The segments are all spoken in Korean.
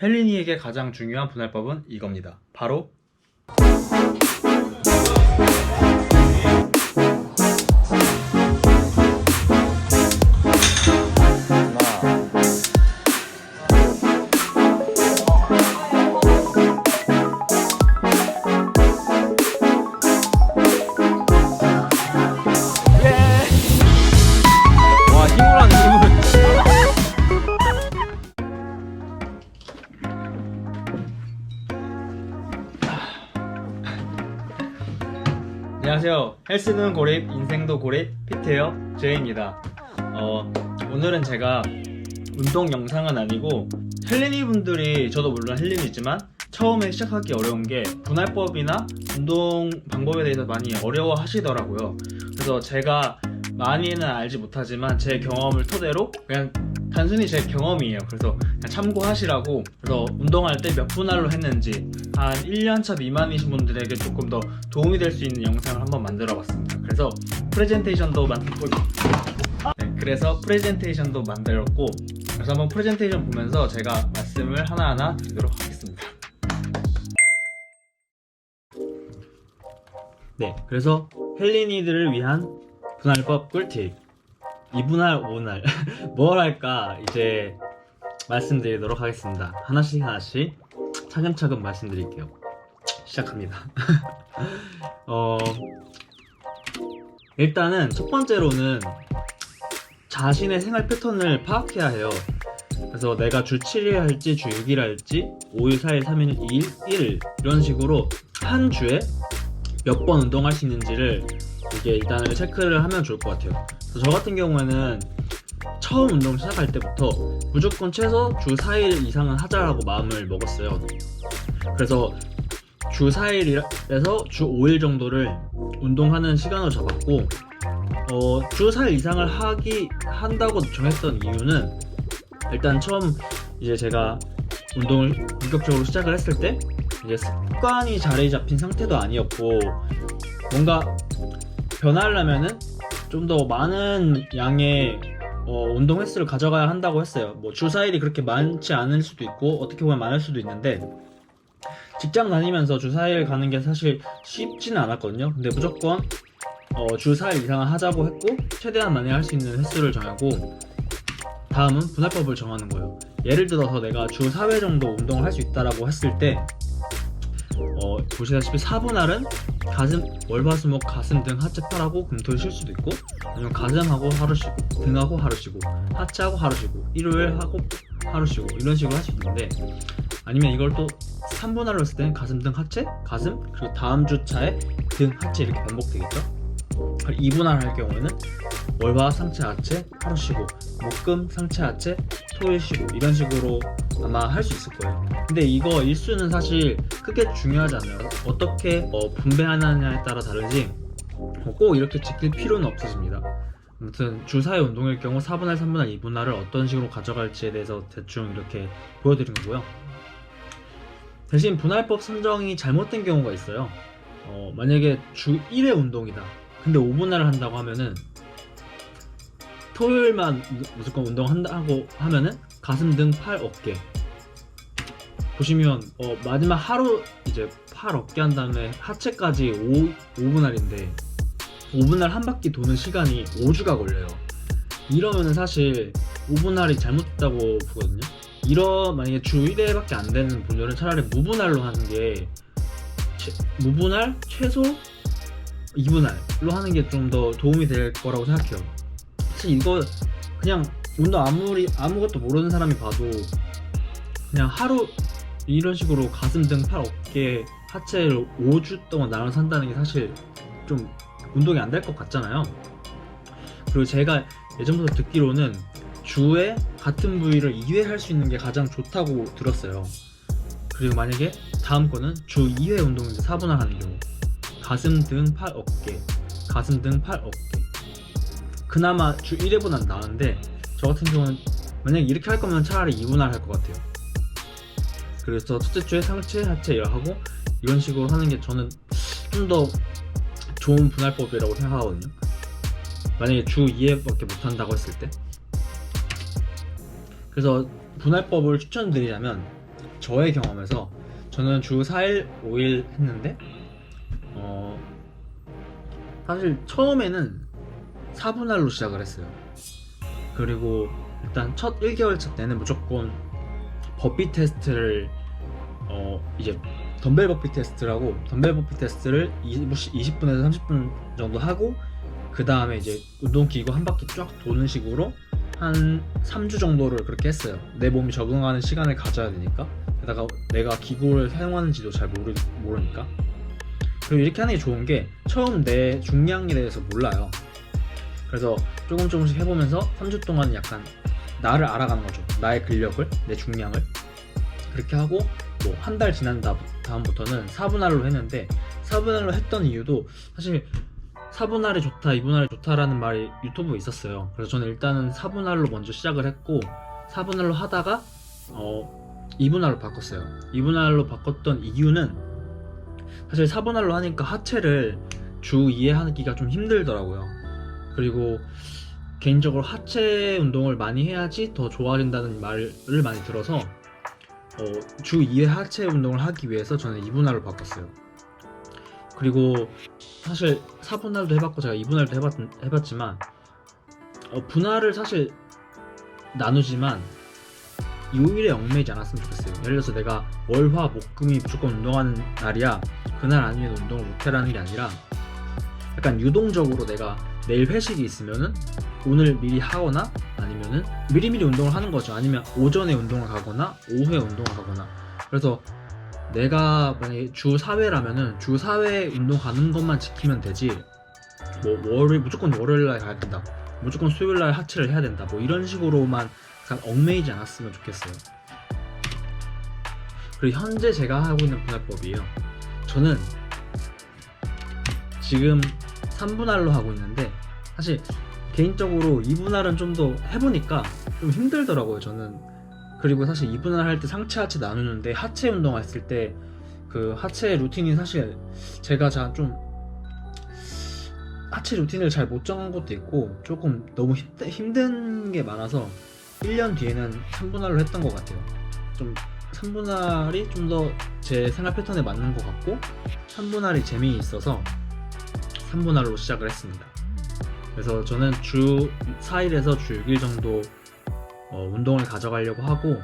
헬린이에게 가장 중요한 분할법은 이겁니다. 바로 와, 힘을 하네, 힘을. 안녕하세요. 헬스는 고립, 인생도 고립, 피트웨어 제이입니다. 오늘은 제가 운동 영상은 아니고 헬린이 분들이, 저도 물론 헬린이지만 처음에 시작하기 어려운 게 분할법이나 운동 방법에 대해서 많이 어려워 하시더라고요. 그래서 제가 많이는 알지 못하지만 제 경험을 토대로, 그냥 단순히 제 경험이에요. 그래서 그냥 참고하시라고, 그래서 운동할 때 몇 분할로 했는지 한 1년차 미만이신 분들에게 조금 더 도움이 될 수 있는 영상을 한번 만들어 봤습니다. 그래서 프레젠테이션도 만들었고, 그래서 한번 프레젠테이션 보면서 제가 말씀을 하나하나 드리도록 하겠습니다. 네, 그래서 헬린이들을 위한 분할법 꿀팁 2분할, 5분할 뭘 할까 이제 말씀드리도록 하겠습니다. 하나씩 차근차근 말씀드릴게요. 시작합니다. 일단은 첫 번째로는 자신의 생활 패턴을 파악해야 해요. 그래서 내가 주 7일 할지 주 6일 할지 5일, 4일, 3일, 2일, 1일 이런 식으로 한 주에 몇 번 운동할 수 있는지를 이게 일단은 체크를 하면 좋을 것 같아요. 그래서 저 같은 경우에는 처음 운동 시작할 때부터 무조건 최소 주 4일 이상은 하자라고 마음을 먹었어요. 그래서 주 4일에서 주 5일 정도를 운동하는 시간으로 잡았고, 주 4일 이상을 한다고 정했던 이유는, 일단 처음 이제 제가 운동을 본격적으로 시작을 했을 때 이제 습관이 자리 잡힌 상태도 아니었고, 뭔가 변화하려면은 좀 더 많은 양의 운동 횟수를 가져가야 한다고 했어요. 뭐 주 4일이 그렇게 많지 않을 수도 있고 어떻게 보면 많을 수도 있는데, 직장 다니면서 주 4일 가는 게 사실 쉽지는 않았거든요. 근데 무조건 주 4일 이상은 하자고 했고, 최대한 많이 할 수 있는 횟수를 정하고, 다음은 분할법을 정하는 거예요. 예를 들어서 내가 주 4회 정도 운동을 할 수 있다라고 했을 때, 보시다시피 4분할은 월화수목 가슴 등 하체 팔하고 금토일 쉴 수도 있고, 아니면 가슴하고 하루 쉬고, 등하고 하루 쉬고, 하체하고 하루 쉬고, 일요일 하고 하루 쉬고, 이런 식으로 할 수 있는데, 아니면 이걸 또 3분할로 했을 때는 가슴, 등, 하체, 가슴, 그리고 다음 주차에 등, 하체 이렇게 반복되겠죠. 2분할 할 경우에는 월화 상체 하체 하루 쉬고, 목금 상체 하체 토일 쉬고, 이런 식으로 아마 할 수 있을 거예요. 근데 이거 일수는 사실 크게 중요하지 않아요. 어떻게 분배하느냐에 따라 다르지 꼭 이렇게 지킬 필요는 없으십니다. 아무튼 주 4회 운동일 경우 4분할, 3분할, 2분할을 어떤 식으로 가져갈지에 대해서 대충 이렇게 보여드린 거고요. 대신 분할법 선정이 잘못된 경우가 있어요. 만약에 주 1회 운동이다, 근데 5분할을 한다고 하면은, 토요일만 무조건 운동한다고 하면은 가슴, 등, 팔, 어깨 보시면 마지막 하루 이제 팔, 어깨 한 다음에 하체까지 5분할인데 5분할 한 바퀴 도는 시간이 5주가 걸려요. 이러면은 사실 5분할이 잘못됐다고 보거든요. 만약에 주 1회밖에 안 되는 분들은 차라리 무분할로 하는 게, 무분할 최소 2분할로 하는 게 좀 더 도움이 될 거라고 생각해요. 사실 이거 그냥 운동 아무것도 모르는 사람이 봐도 그냥 하루 이런 식으로 가슴, 등, 팔, 어깨, 하체를 5주 동안 나눠서 한다는 게 사실 좀 운동이 안 될 것 같잖아요. 그리고 제가 예전부터 듣기로는 주에 같은 부위를 2회 할 수 있는 게 가장 좋다고 들었어요. 그리고 만약에 다음 거는 주 2회 운동인데 4분할 하는 경우, 가슴, 등, 팔, 어깨, 가슴, 등, 팔, 어깨. 그나마 주 1회보단 나은데, 저 같은 경우는 만약에 이렇게 할 거면 차라리 2분할 할 것 같아요. 그래서 첫째 주에 상체, 하체 하고 이런 식으로 하는 게 저는 좀 더 좋은 분할법이라고 생각하거든요. 만약에 주 2회밖에 못 한다고 했을 때. 그래서 분할법을 추천드리자면, 저의 경험에서 저는 주 4일 5일 했는데 사실 처음에는 4분할로 시작을 했어요. 그리고 일단 첫 1개월 차 때는 무조건 버피 테스트를 이제 덤벨 버피 테스트라고, 덤벨 버피 테스트를 20분에서 30분 정도 하고, 그 다음에 이제 운동기구 한 바퀴 쫙 도는 식으로 한 3주 정도를 그렇게 했어요. 내 몸이 적응하는 시간을 가져야 되니까. 게다가 내가 기구를 사용하는지도 잘 모르니까. 그리고 이렇게 하는 게 좋은 게, 처음 내 중량에 대해서 몰라요. 그래서 조금씩 해보면서 3주 동안 약간 나를 알아가는 거죠. 나의 근력을, 내 중량을. 그렇게 하고 뭐 한 달 지난 다음부터는 4분할로 했는데, 4분할로 했던 이유도 사실 4분할이 좋다, 2분할이 좋다라는 말이 유튜브에 있었어요. 그래서 저는 일단은 4분할로 먼저 시작을 했고, 4분할로 하다가 2분할로 바꿨어요. 2분할로 바꿨던 이유는 사실 4분할로 하니까 하체를 주 2회 하기가 좀 힘들더라고요. 그리고 개인적으로 하체 운동을 많이 해야지 더 좋아진다는 말을 많이 들어서 주 2회 하체 운동을 하기 위해서 저는 2분할로 바꿨어요. 그리고 사실 4분할도 해봤고 제가 2분할도 해봤지만 분할을 사실 나누지만 요일에 얽매이지 않았으면 좋겠어요. 예를 들어서 내가 월, 화, 목, 금이 무조건 운동하는 날이야, 그날 아니면 운동을 못해라는 게 아니라 약간 유동적으로 내가 내일 회식이 있으면은 오늘 미리 하거나, 아니면은 미리미리 운동을 하는 거죠. 아니면 오전에 운동을 가거나 오후에 운동을 가거나. 그래서 내가 만약에 주 4회라면은 주 4회 운동 가는 것만 지키면 되지, 뭐 무조건 월요일날 가야 된다, 무조건 수요일날 하체를 해야 된다, 뭐 이런 식으로만 약간 얽매이지 않았으면 좋겠어요. 그리고 현재 제가 하고 있는 분할법이에요. 저는 지금 3분할로 하고 있는데, 사실 개인적으로 2분할은 좀 더 해보니까 좀 힘들더라고요, 저는. 그리고 사실 2분할 할 때 상체 하체 나누는데, 하체 운동 했을 때 그 하체 루틴이 사실 제가 좀 하체 루틴을 잘 못 정한 것도 있고, 조금 너무 힘든 게 많아서 1년 뒤에는 3분할로 했던 것 같아요. 좀 3분할이 좀 더 제 생활 패턴에 맞는 것 같고, 3분할이 재미있어서 3분할로 시작을 했습니다. 그래서 저는 주 4일에서 주 6일 정도 운동을 가져가려고 하고,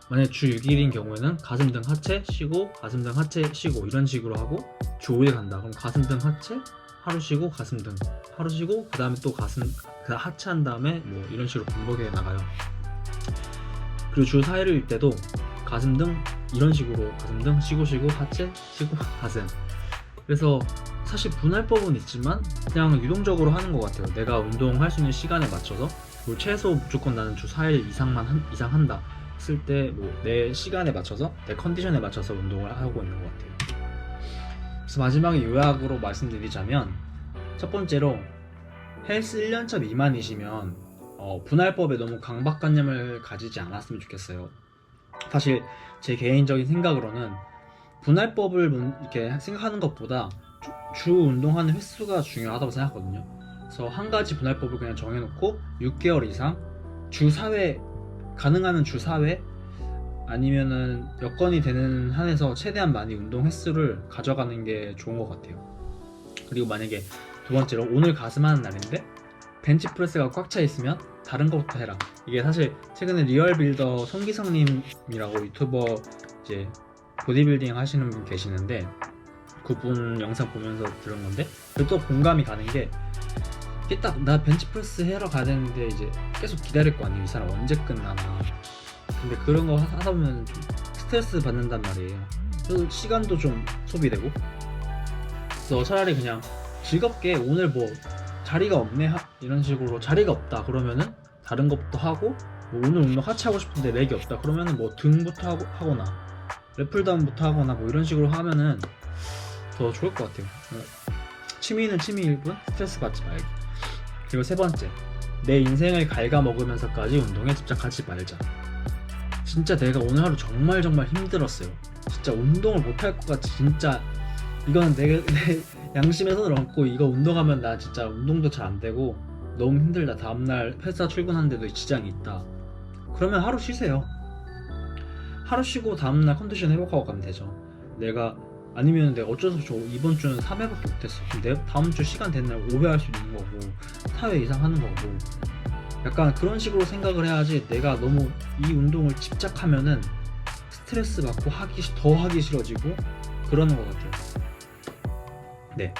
만약 주 6일인 경우에는 가슴 등 하체 쉬고, 가슴 등 하체 쉬고, 이런 식으로 하고, 주 5일 간다 그럼 가슴 등 하체 하루 쉬고, 가슴 등 하루 쉬고, 그 다음에 또 가슴, 그 하체 한 다음에 뭐 이런 식으로 반복해 나가요. 그리고 주 4일일 때도 가슴 등 이런 식으로 가슴 등 쉬고 하체 쉬고 가슴. 그래서 사실 분할법은 있지만 그냥 유동적으로 하는 것 같아요. 내가 운동할 수 있는 시간에 맞춰서, 그리고 최소 무조건 나는 주 4일 이상 한다 했을 때 뭐 내 시간에 맞춰서, 내 컨디션에 맞춰서 운동을 하고 있는 것 같아요. 그래서 마지막에 요약으로 말씀드리자면, 첫 번째로 헬스 1년차 미만이시면 분할법에 너무 강박관념을 가지지 않았으면 좋겠어요. 사실 제 개인적인 생각으로는 분할법을 이렇게 생각하는 것보다 주 운동하는 횟수가 중요하다고 생각하거든요. 그래서 한 가지 분할법을 그냥 정해놓고 6개월 이상 주 4회, 가능하면 주 4회, 아니면은 여건이 되는 한에서 최대한 많이 운동 횟수를 가져가는 게 좋은 것 같아요. 그리고 만약에 두 번째로, 오늘 가슴 하는 날인데 벤치프레스가 꽉 차 있으면 다른 것부터 해라. 이게 사실 최근에 리얼빌더 손기성님이라고 유튜버 이제 보디빌딩 하시는 분 계시는데, 그분 영상 보면서 들은 건데, 또 공감이 가는 게, 이게 딱 나 벤치프레스 하러 가야 되는데 이제 계속 기다릴 거 아니에요. 이 사람 언제 끝나나. 근데 그런 거 하다 보면 좀 스트레스 받는단 말이에요. 그래서 시간도 좀 소비되고. 그래서 차라리 그냥 즐겁게, 오늘 뭐 자리가 없네 이런 식으로, 자리가 없다 그러면은 다른 것부터 하고, 뭐 오늘 운동 하체 하고 싶은데 렉이 없다 그러면은 뭐 등부터 하거나 랩풀다운부터 하거나 뭐 이런 식으로 하면은 더 좋을 것 같아요. 취미는 취미일 뿐 스트레스 받지 말고. 그리고 세 번째, 내 인생을 갉아먹으면서까지 운동에 집착하지 말자. 진짜 내가 오늘 하루 정말 힘들었어요. 진짜 운동을 못할 것 같이, 진짜 이거는 내 양심의 손을 얹고, 이거 운동하면 나 진짜 운동도 잘 안 되고 너무 힘들다, 다음날 회사 출근하는데도 지장이 있다, 그러면 하루 쉬세요. 하루 쉬고 다음날 컨디션 회복하고 가면 되죠. 내가 아니면 내가 어쩔 수 없이 이번 주는 3회밖에 못했어. 그럼 내 다음 주 시간 되는 날 5회 할 수도 있는 거고 4회 이상 하는 거고, 약간 그런 식으로 생각을 해야지. 내가 너무 이 운동을 집착하면은 스트레스 받고 더 하기 싫어지고 그러는 것 같아요. 네,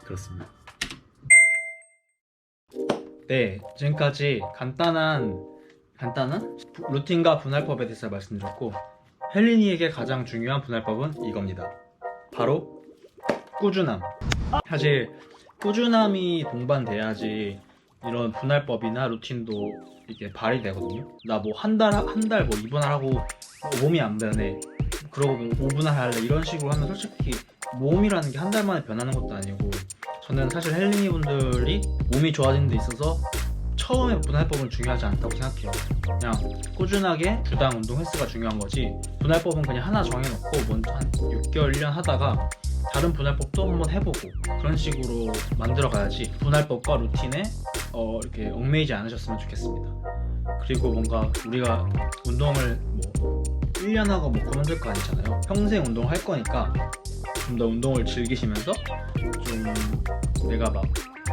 그렇습니다. 네, 지금까지 간단한 루틴과 분할법에 대해서 말씀드렸고, 헬린이에게 가장 중요한 분할법은 이겁니다. 바로 꾸준함. 사실 꾸준함이 동반돼야지 이런 분할법이나 루틴도 이게 발휘되거든요. 나 뭐 한 달 뭐 2분할 하고 몸이 안 변해, 그러고 뭐 5분할 할래, 이런 식으로 하면 솔직히 몸이라는 게 한 달 만에 변하는 것도 아니고, 저는 사실 헬린이 분들이 몸이 좋아지는 데 있어서 처음에 분할법은 중요하지 않다고 생각해요. 그냥 꾸준하게 주당 운동 횟수가 중요한 거지, 분할법은 그냥 하나 정해놓고 먼저 한 6개월 1년 하다가 다른 분할법도 한번 해보고 그런 식으로 만들어 가야지, 분할법과 루틴에 이렇게 얽매이지 않으셨으면 좋겠습니다. 그리고 뭔가 우리가 운동을 뭐 1년 하고 뭐 그만둘 거 아니잖아요. 평생 운동을 할 거니까 좀 더 운동을 즐기시면서, 좀 내가 막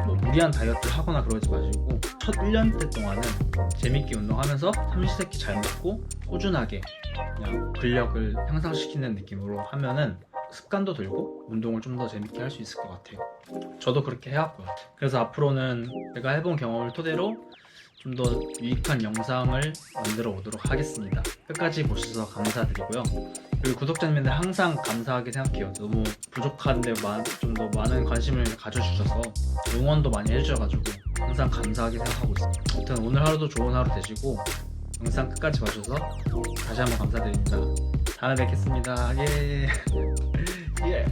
뭐 무리한 다이어트를 하거나 그러지 마시고 첫 1년 때 동안은 재밌게 운동하면서 삼시세끼 잘 먹고 꾸준하게 그냥 근력을 향상시키는 느낌으로 하면은 습관도 들고 운동을 좀 더 재밌게 할 수 있을 것 같아요. 저도 그렇게 해왔고요. 그래서 앞으로는 제가 해본 경험을 토대로 좀 더 유익한 영상을 만들어 오도록 하겠습니다. 끝까지 보셔서 감사드리고요. 그리고 구독자님들 항상 감사하게 생각해요. 너무 부족한데 좀 더 많은 관심을 가져주셔서 응원도 많이 해주셔가지고 항상 감사하게 생각하고 있습니다. 아무튼 오늘 하루도 좋은 하루 되시고 영상 끝까지 봐주셔서 다시 한번 감사드립니다. 다음에 뵙겠습니다. 예. 예.